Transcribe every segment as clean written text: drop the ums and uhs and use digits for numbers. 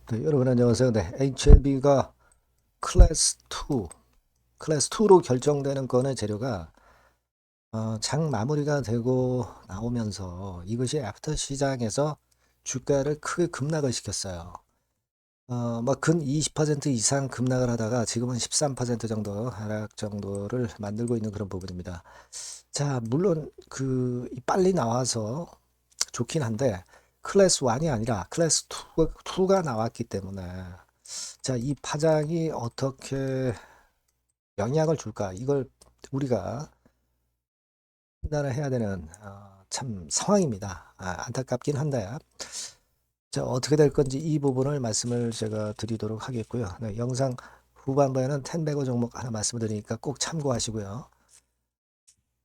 네, 여러분 안녕하세요. 네, HLB가 클래스 2로 결정되는 건의 재료가 장 마무리가 되고 나오면서 이것이 애프터 시장에서 주가를 크게 급락을 시켰어요. 근 20% 이상 급락을 하다가 지금은 13% 정도 하락 정도를 만들고 있는 그런 부분입니다. 자, 물론 빨리 나와서 좋긴 한데 클래스 1이 아니라 클래스 2가 나왔기 때문에 자, 이 파장이 어떻게 영향을 줄까? 이걸 우리가 판단을 해야 되는 참 상황입니다. 안타깝긴 한데 자, 어떻게 될 건지 이 부분을 말씀을 제가 드리도록 하겠고요. 네, 영상 후반부에는 10배고 종목 하나 말씀드리니까 꼭 참고하시고요.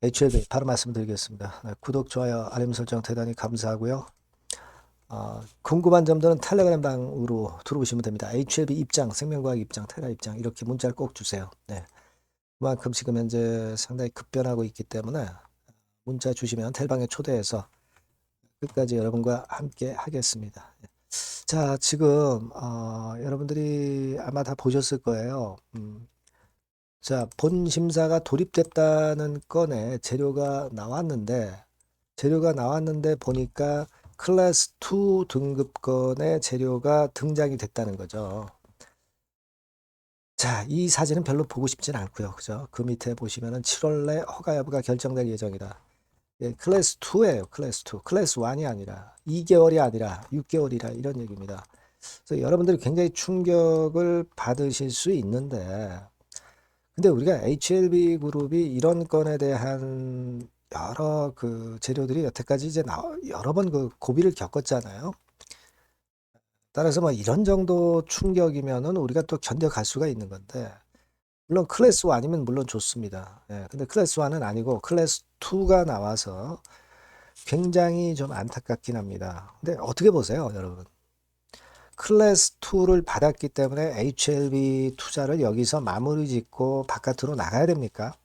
HLB 바로 말씀드리겠습니다. 네, 구독, 좋아요, 알림 설정 대단히 감사하고요. 궁금한 점들은 텔레그램 방으로 들어오시면 됩니다. HLB 입장, 생명과학 입장, 테라 입장 이렇게 문자를 꼭 주세요. 네. 그만큼 지금 현재 상당히 급변하고 있기 때문에 문자 주시면 텔방에 초대해서 끝까지 여러분과 함께 하겠습니다. 자, 지금 여러분들이 아마 다 보셨을 거예요. 자, 본 심사가 돌입됐다는 건에 재료가 나왔는데 보니까 클래스 2 등급권의 재료가 등장이 됐다는 거죠. 자, 이 사진은 별로 보고 싶진 않고요. 그죠? 그 밑에 보시면은 7월 내 허가 여부가 결정될 예정이다. 예, 클래스 2예요. 클래스 2. 클래스 1이 아니라 2개월이 아니라 6개월이라 이런 얘기입니다. 그래서 여러분들이 굉장히 충격을 받으실 수 있는데 근데 우리가 HLB 그룹이 이런 건에 대한 여러 재료들이 여태까지 이제 여러 번 고비를 겪었잖아요. 따라서 뭐 이런 정도 충격이면은 우리가 또 견뎌갈 수가 있는 건데 물론 클래스 1이면 물론 좋습니다. 예, 근데 클래스 1은 아니고 클래스 2가 나와서 굉장히 좀 안타깝긴 합니다. 근데 어떻게 보세요, 여러분? 클래스 2를 받았기 때문에 HLB 투자를 여기서 마무리 짓고 바깥으로 나가야 됩니까?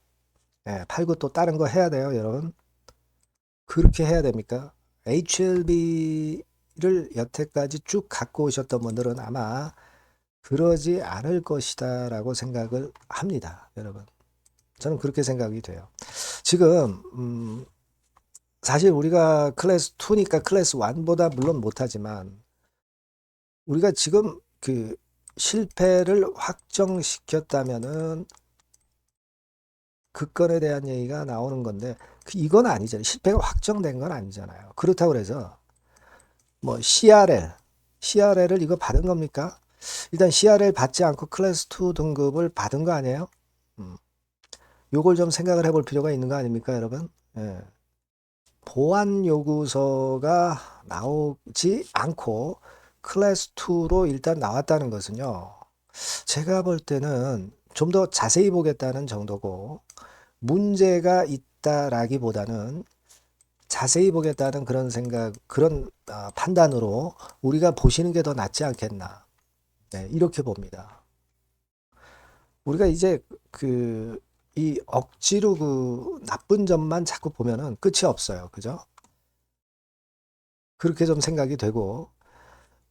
예, 팔고 또 다른 거 해야 돼요, 여러분. 그렇게 해야 됩니까? HLB를 여태까지 쭉 갖고 오셨던 분들은 아마 그러지 않을 것이다라고 생각을 합니다, 여러분. 저는 그렇게 생각이 돼요. 지금 사실 우리가 클래스 2니까 클래스 1보다 물론 못하지만 우리가 지금 실패를 확정시켰다면은 그 건에 대한 얘기가 나오는 건데 이건 아니잖아요. 실패가 확정된 건 아니잖아요. 그렇다고 그래서 뭐 CRL을 이거 받은 겁니까? 일단 CRL 받지 않고 클래스 2 등급을 받은 거 아니에요? 음, 요걸 좀 생각을 해볼 필요가 있는 거 아닙니까, 여러분? 예. 보안 요구서가 나오지 않고 클래스 2로 일단 나왔다는 것은요. 제가 볼 때는 좀 더 자세히 보겠다는 정도고 문제가 있다라기보다는 자세히 보겠다는 그런 생각, 그런 판단으로 우리가 보시는 게 더 낫지 않겠나. 네, 이렇게 봅니다. 우리가 이제 이 억지로 나쁜 점만 자꾸 보면은 끝이 없어요. 그죠? 그렇게 좀 생각이 되고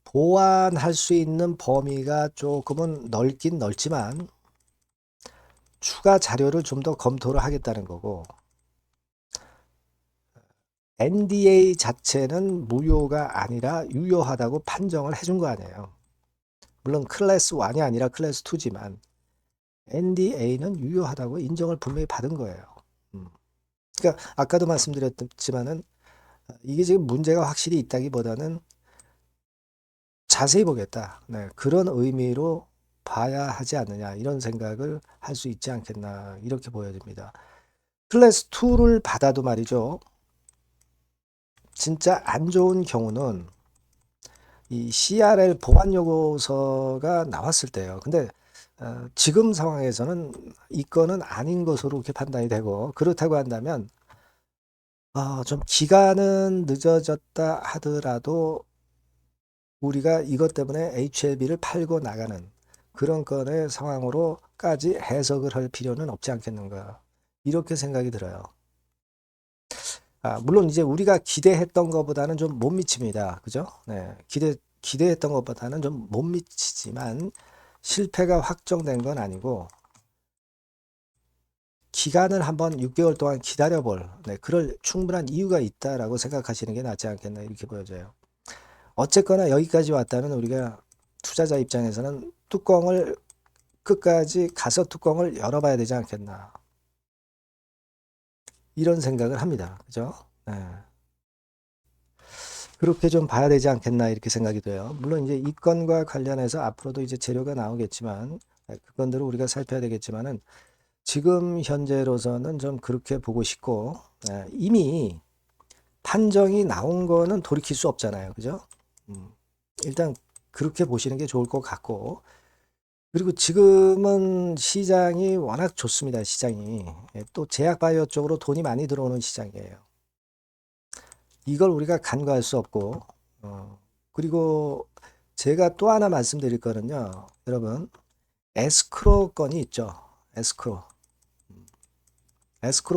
보완할 수 있는 범위가 조금은 넓긴 넓지만 추가 자료를 좀 더 검토를 하겠다는 거고 NDA 자체는 무효가 아니라 유효하다고 판정을 해준 거 아니에요. 물론 클래스 1이 아니라 클래스 2지만 NDA는 유효하다고 인정을 분명히 받은 거예요. 그러니까 아까도 말씀드렸지만은 이게 지금 문제가 확실히 있다기보다는 자세히 보겠다. 네, 그런 의미로 봐야 하지 않느냐 이런 생각을 할 수 있지 않겠나 이렇게 보여집니다. 클래스 2를 받아도 말이죠. 진짜 안 좋은 경우는 이 CRL 보안 요구서가 나왔을 때요. 근데 지금 상황에서는 이 건은 아닌 것으로 이렇게 판단이 되고 그렇다고 한다면 좀 기간은 늦어졌다 하더라도 우리가 이것 때문에 HLB를 팔고 나가는 그런 건의 상황으로까지 해석을 할 필요는 없지 않겠는가 이렇게 생각이 들어요. 물론 이제 우리가 기대했던 것보다는 좀 못 미칩니다. 그죠? 네, 기대했던 것보다는 좀 못 미치지만 실패가 확정된 건 아니고 기간을 한번 6개월 동안 기다려볼 그럴 충분한 이유가 있다라고 생각하시는 게 낫지 않겠나 이렇게 보여져요. 어쨌거나 여기까지 왔다면 우리가 투자자 입장에서는 뚜껑을 끝까지 가서 뚜껑을 열어봐야 되지 않겠나 이런 생각을 합니다. 그죠? 네. 그렇게 좀 봐야 되지 않겠나 이렇게 생각이 돼요. 물론 이제 이 건과 관련해서 앞으로도 이제 재료가 나오겠지만 그 건들을 우리가 살펴야 되겠지만은 지금 현재로서는 좀 그렇게 보고 싶고 이미 판정이 나온 거는 돌이킬 수 없잖아요. 그죠? 일단 그렇게 보시는 게 좋을 것 같고 그리고 지금은 시장이 워낙 좋습니다. 시장이 또 제약바이오 쪽으로 돈이 많이 들어오는 시장이에요. 이걸 우리가 간과할 수 없고 그리고 제가 또 하나 말씀드릴 거는요. 여러분 에스크로 건이 있죠. 에스크로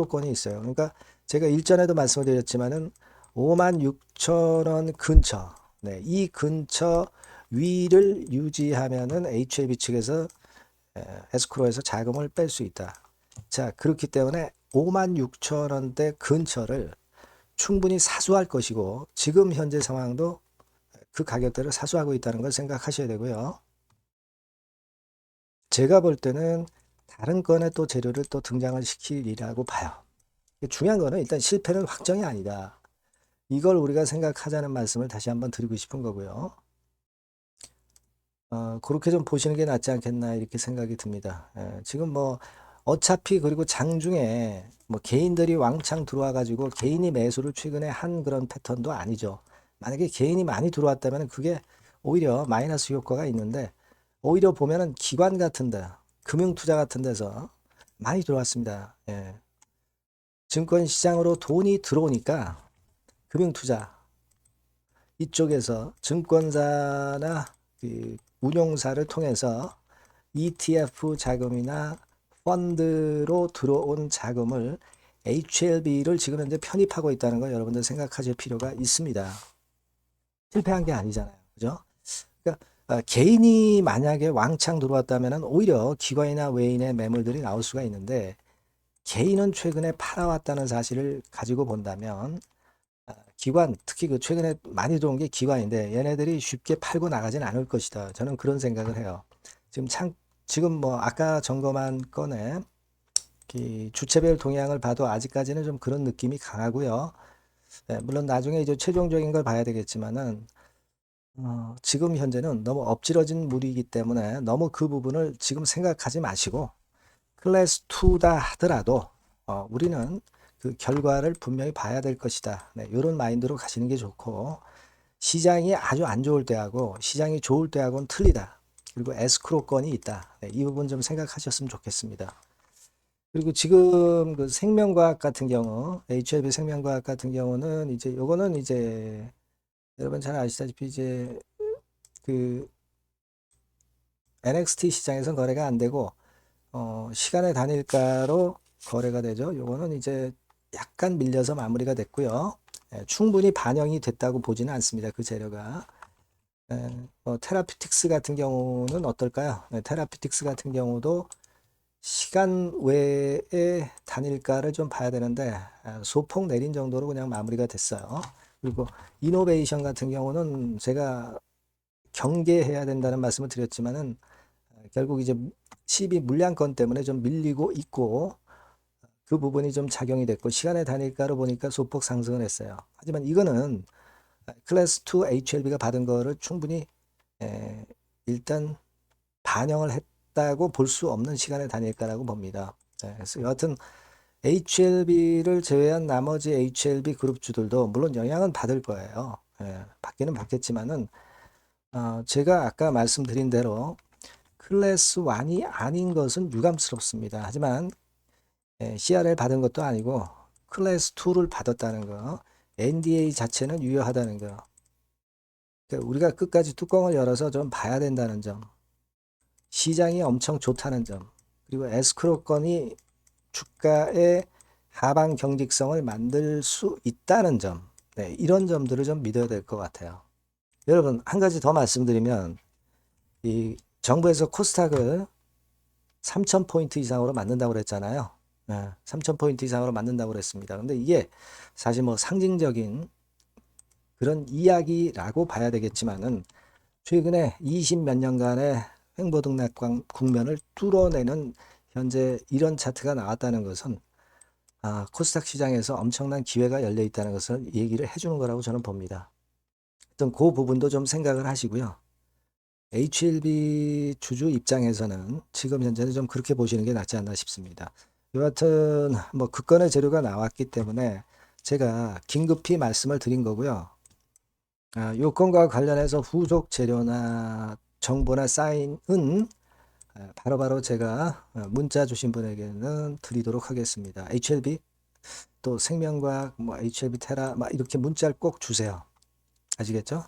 건이 있어요. 그러니까 제가 일전에도 말씀을 드렸지만은 56,000원 근처 이 근처 위를 유지하면은 HLB 측에서 에스크로에서 자금을 뺄 수 있다. 자, 그렇기 때문에 56,000원대 근처를 충분히 사수할 것이고 지금 현재 상황도 그 가격대를 사수하고 있다는 걸 생각하셔야 되고요. 제가 볼 때는 다른 건에 또 재료를 또 등장을 시키리라고 봐요. 중요한 거는 일단 실패는 확정이 아니다. 이걸 우리가 생각하자는 말씀을 다시 한번 드리고 싶은 거고요. 그렇게 좀 보시는 게 낫지 않겠나 이렇게 생각이 듭니다. 지금 뭐 어차피 그리고 장중에 뭐 개인들이 왕창 들어와 가지고 개인이 매수를 최근에 한 그런 패턴도 아니죠. 만약에 개인이 많이 들어왔다면 그게 오히려 마이너스 효과가 있는데 오히려 보면은 기관 같은 데 금융투자 같은 데서 많이 들어왔습니다. 증권시장으로 돈이 들어오니까 금융투자 이쪽에서 증권사나 그 운용사를 통해서 ETF 자금이나 펀드로 들어온 자금을 HLB를 지금 현재 편입하고 있다는 걸 여러분들 생각하실 필요가 있습니다. 실패한 게 아니잖아요. 그죠? 그러니까 개인이 만약에 왕창 들어왔다면 오히려 기관이나 외인의 매물들이 나올 수가 있는데 개인은 최근에 팔아왔다는 사실을 가지고 본다면 기관, 특히 그 최근에 많이 들어온 게 기관인데 얘네들이 쉽게 팔고 나가진 않을 것이다. 저는 그런 생각을 해요. 지금 뭐 아까 점검한 건에 주체별 동향을 봐도 아직까지는 좀 그런 느낌이 강하고요. 물론 나중에 이제 최종적인 걸 봐야 되겠지만은 지금 현재는 너무 엎질러진 물이기 때문에 너무 그 부분을 지금 생각하지 마시고 클래스 2다 하더라도 우리는 그 결과를 분명히 봐야 될 것이다. 이런 마인드로 가시는 게 좋고 시장이 아주 안 좋을 때하고 시장이 좋을 때하고는 틀리다. 그리고 에스크로 건이 있다. 이 부분 좀 생각하셨으면 좋겠습니다. 그리고 지금 그 생명과학 같은 경우, HLB 생명과학 같은 경우는 이제 요거는 이제 여러분 잘 아시다시피 이제 그 NXT 시장에선 거래가 안 되고 시간의 단일가로 거래가 되죠. 요거는 이제 약간 밀려서 마무리가 됐고요. 충분히 반영이 됐다고 보지는 않습니다. 그 재료가. 테라피틱스 같은 경우는 어떨까요? 테라피틱스 같은 경우도 시간 외의 단일가를 좀 봐야 되는데 소폭 내린 정도로 그냥 마무리가 됐어요. 그리고 이노베이션 같은 경우는 제가 경계해야 된다는 말씀을 드렸지만은 결국 이제 12 물량권 때문에 좀 밀리고 있고 그 부분이 좀 작용이 됐고 시간의 단일가로 보니까 소폭 상승을 했어요. 하지만 이거는 클래스 2 HLB가 받은 거를 충분히 일단 반영을 했다고 볼 수 없는 시간의 단일가라고 봅니다. 그래서 여하튼 HLB를 제외한 나머지 HLB 그룹주들도 물론 영향은 받을 거예요. 받기는 받겠지만은 제가 아까 말씀드린 대로 클래스 1이 아닌 것은 유감스럽습니다. 하지만 CRL 받은 것도 아니고 클래스 2를 받았다는 거, NDA 자체는 유효하다는 거. 그러니까 우리가 끝까지 뚜껑을 열어서 좀 봐야 된다는 점, 시장이 엄청 좋다는 점, 그리고 에스크로 건이 주가의 하방 경직성을 만들 수 있다는 점, 이런 점들을 좀 믿어야 될 것 같아요. 여러분, 한 가지 더 말씀드리면, 이 정부에서 코스닥을 3,000포인트 이상으로 만든다고 그랬잖아요. 3,000포인트 이상으로 만든다고 그랬습니다. 근데 이게 사실 뭐 상징적인 그런 이야기라고 봐야 되겠지만은, 최근에 20 몇 년간의 횡보등락 국면을 뚫어내는 현재 이런 차트가 나왔다는 것은 코스닥 시장에서 엄청난 기회가 열려 있다는 것을 얘기를 해주는 거라고 저는 봅니다. 어떤 그 부분도 좀 생각을 하시고요. HLB 주주 입장에서는 지금 현재는 좀 그렇게 보시는 게 낫지 않나 싶습니다. 여하튼 뭐 그건의 재료가 나왔기 때문에 제가 긴급히 말씀을 드린 거고요. 요건과 관련해서 후속 재료나 정보나 사인은 바로바로 제가 문자 주신 분에게는 드리도록 하겠습니다. HLB 또 생명과학 뭐 HLB 테라 막 이렇게 문자를 꼭 주세요. 아시겠죠?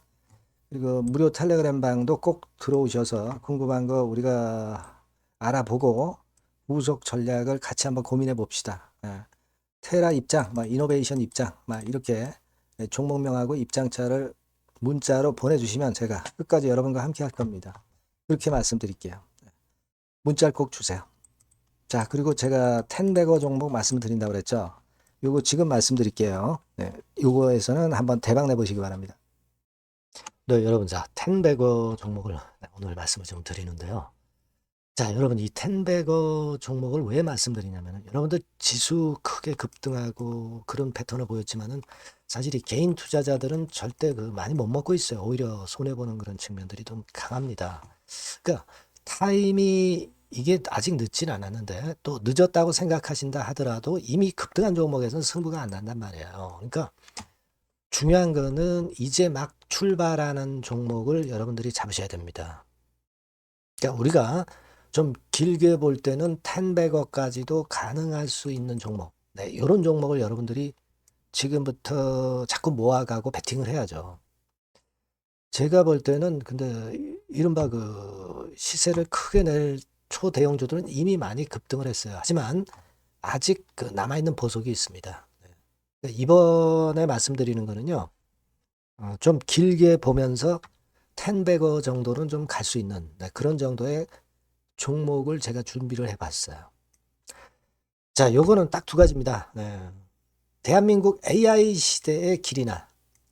그리고 무료 텔레그램 방도 꼭 들어오셔서 궁금한 거 우리가 알아보고 후속 전략을 같이 한번 고민해 봅시다. 테라 입장, 막 이노베이션 입장, 막 이렇게 종목명하고 입장차를 문자로 보내주시면 제가 끝까지 여러분과 함께 할 겁니다. 그렇게 말씀드릴게요. 문자를 꼭 주세요. 자, 그리고 제가 텐베거 종목 말씀드린다고 그랬죠. 요거 지금 말씀드릴게요. 네, 요거에서는 한번 대박 내보시기 바랍니다. 네, 여러분, 자, 텐베거 종목을 오늘 말씀을 좀 드리는데요. 자, 여러분, 이 텐베거 종목을 왜 말씀드리냐면은, 여러분들 지수 크게 급등하고 그런 패턴을 보였지만은, 사실 이 개인 투자자들은 절대 많이 못 먹고 있어요. 오히려 손해보는 그런 측면들이 좀 강합니다. 그러니까, 타임이 이게 아직 늦진 않았는데, 또 늦었다고 생각하신다 하더라도 이미 급등한 종목에서는 승부가 안 난단 말이에요. 그러니까, 중요한 거는 이제 막 출발하는 종목을 여러분들이 잡으셔야 됩니다. 그러니까 우리가 좀 길게 볼 때는 10백억까지도 가능할 수 있는 종목. 네, 이런 종목을 여러분들이 지금부터 자꾸 모아가고 베팅을 해야죠. 제가 볼 때는 근데 이른바 시세를 크게 낼 초대형주들은 이미 많이 급등을 했어요. 하지만 아직 남아있는 보석이 있습니다. 그러니까 이번에 말씀드리는 거는요. 좀 길게 보면서 10백억 정도는 좀 갈 수 있는 그런 정도의 종목을 제가 준비를 해봤어요. 자, 요거는 딱 두 가지입니다. 네. 대한민국 AI 시대의 길이나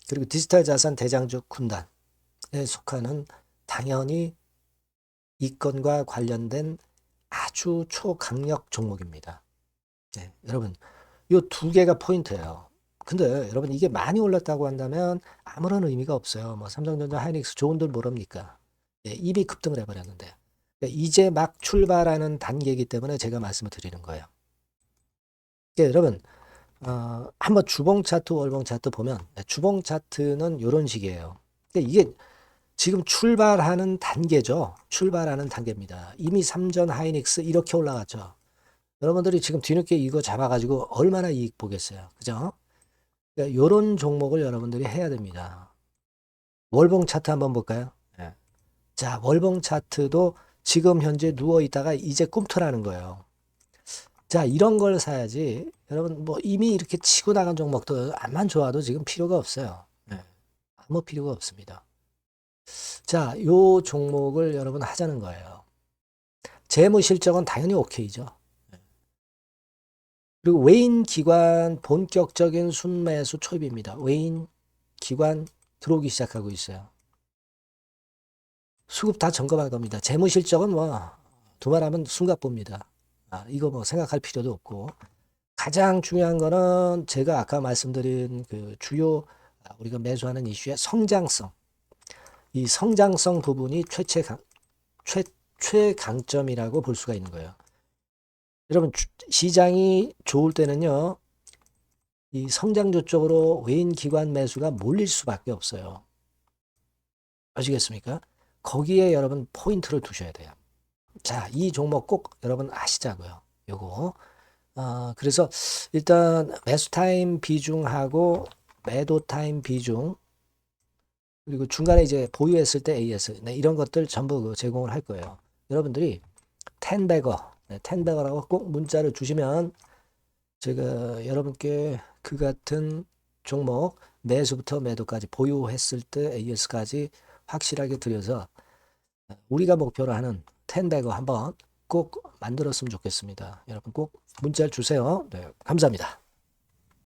그리고 디지털 자산 대장주 군단에 속하는 당연히 이 건과 관련된 아주 초강력 종목입니다. 네, 여러분, 요 두 개가 포인트예요. 근데 여러분 이게 많이 올랐다고 한다면 아무런 의미가 없어요. 뭐 삼성전자, 하이닉스 좋은들 모릅니까? 예, 이미 급등을 해버렸는데 그러니까 이제 막 출발하는 단계이기 때문에 제가 말씀을 드리는 거예요. 그러니까 여러분 한번 주봉 차트, 월봉 차트 보면 주봉 차트는 이런 식이에요. 그러니까 이게 지금 출발하는 단계죠. 출발하는 단계입니다. 이미 삼전, 하이닉스 이렇게 올라갔죠. 여러분들이 지금 뒤늦게 이거 잡아가지고 얼마나 이익 보겠어요. 그죠? 그러니까 이런 종목을 여러분들이 해야 됩니다. 월봉 차트 한번 볼까요? 네. 자, 월봉 차트도 지금 현재 누워 있다가 이제 꿈틀하는 거예요. 자, 이런 걸 사야지. 여러분, 뭐 이미 이렇게 치고 나간 종목도 암만 좋아도 지금 필요가 없어요. 네. 아무 필요가 없습니다. 자, 요 종목을 여러분 하자는 거예요. 재무 실적은 당연히 오케이죠. 그리고 외인 기관 본격적인 순매수 초입입니다. 외인 기관 들어오기 시작하고 있어요. 수급 다 점검할 겁니다. 재무 실적은 뭐 두말하면 숨가쁩니다. 이거 뭐 생각할 필요도 없고 가장 중요한 거는 제가 아까 말씀드린 주요 우리가 매수하는 이슈의 성장성. 이 성장성 부분이 최강점이라고 볼 수가 있는 거예요. 여러분 시장이 좋을 때는요. 이 성장주 쪽으로 외인 기관 매수가 몰릴 수밖에 없어요. 아시겠습니까? 거기에 여러분 포인트를 두셔야 돼요. 자, 이 종목 꼭 여러분 아시자고요. 요거. 그래서 일단 매수 타임 비중하고 매도 타임 비중 그리고 중간에 이제 보유했을 때 AS 네, 이런 것들 전부 제공을 할 거예요. 여러분들이 텐베거, 텐베거라고 꼭 문자를 주시면 제가 여러분께 그 같은 종목 매수부터 매도까지 보유했을 때 AS까지 확실하게 들여서 우리가 목표로 하는 10배그 한번 꼭 만들었으면 좋겠습니다. 여러분 꼭 문자를 주세요. 네, 감사합니다.